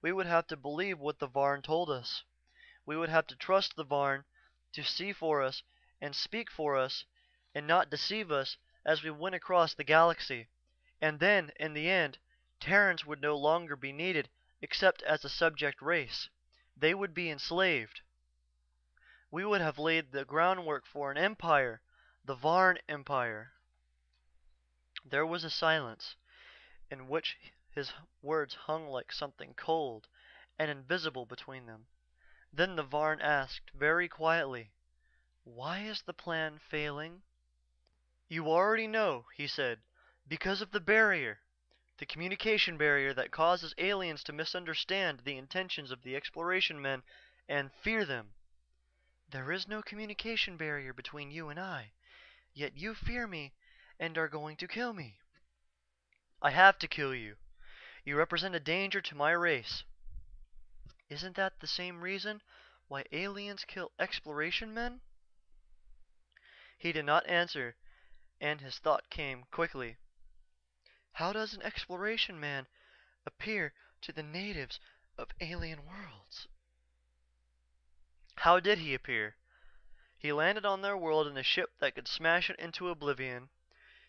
We would have to believe what the Varn told us. We would have to trust the Varn to see for us and speak for us and not deceive us as we went across the galaxy. And then, in the end, Terrans would no longer be needed except as a subject race. They would be enslaved. We would have laid the groundwork for an empire, the Varn Empire. There was a silence in which his words hung like something cold and invisible between them. Then the Varn asked very quietly, "Why is the plan failing?" "You already know," he said. "Because of the barrier. The communication barrier that causes aliens to misunderstand the intentions of the exploration men and fear them." "There is no communication barrier between you and I, yet you fear me and are going to kill me." "I have to kill you. You represent a danger to my race." "Isn't that the same reason why aliens kill exploration men?" He did not answer, and his thought came quickly. "How does an exploration man appear to the natives of alien worlds?" How did he appear? He landed on their world in a ship that could smash it into oblivion.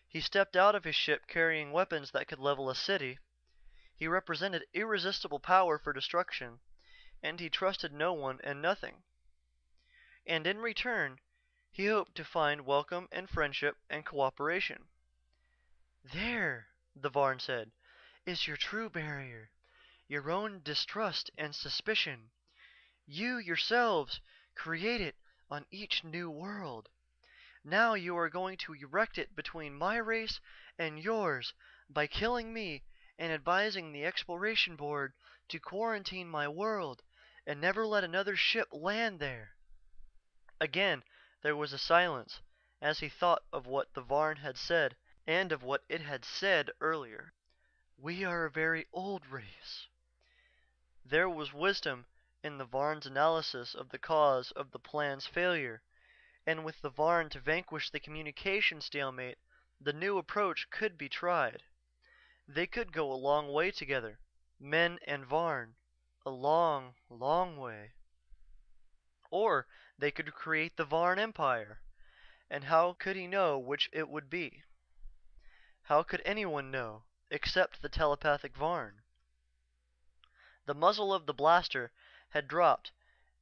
He stepped out of his ship carrying weapons that could level a city. He represented irresistible power for destruction, and he trusted no one and nothing. And in return, he hoped to find welcome and friendship and cooperation. "There," the Varn said, "is your true barrier. Your own distrust and suspicion. You yourselves create it on each new world. Now you are going to erect it between my race and yours by killing me and advising the Exploration Board to quarantine my world and never let another ship land there." Again there was a silence as he thought of what the Varn had said and of what it had said earlier. "We are a very old race." There was wisdom in the Varn's analysis of the cause of the plan's failure, and with the Varn to vanquish the communication stalemate, the new approach could be tried. They could go a long way together, men and Varn, a long, long way. Or they could create the Varn Empire, and how could he know which it would be? How could anyone know, except the telepathic Varn? The muzzle of the blaster had dropped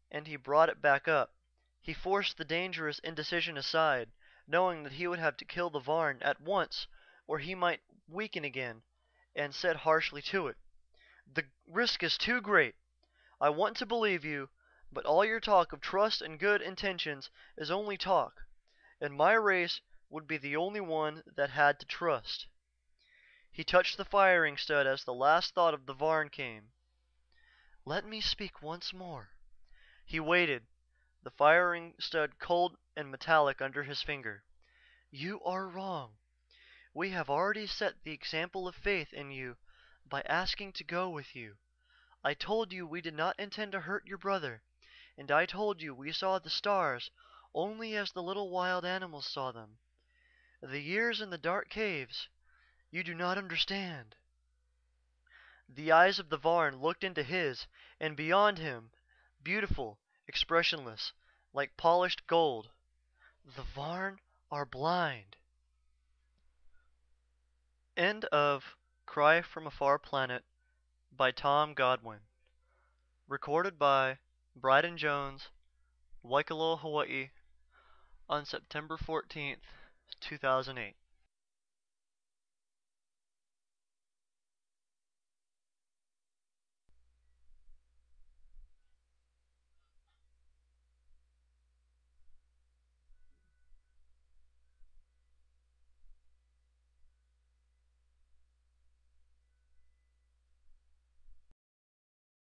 and he brought it back up. He forced the dangerous indecision aside, knowing that he would have to kill the Varn at once or he might weaken again, and said harshly to it, "The risk is too great. I want to believe you, but all your talk of trust and good intentions is only talk, and my race would be the only one that had to trust." He touched the firing stud as the last thought of the Varn came. "Let me speak once more." He waited, the firing stud cold and metallic under his finger. "You are wrong. We have already set the example of faith in you by asking to go with you. I told you we did not intend to hurt your brother, and I told you we saw the stars only as the little wild animals saw them. The years in the dark caves, you do not understand." The eyes of the Varn looked into his, and beyond him, beautiful, expressionless, like polished gold. "The Varn are blind." End of Cry from a Far Planet by Tom Godwin. Recorded by Bryden Jones, Waikoloa, Hawaii, on September 14th, 2008.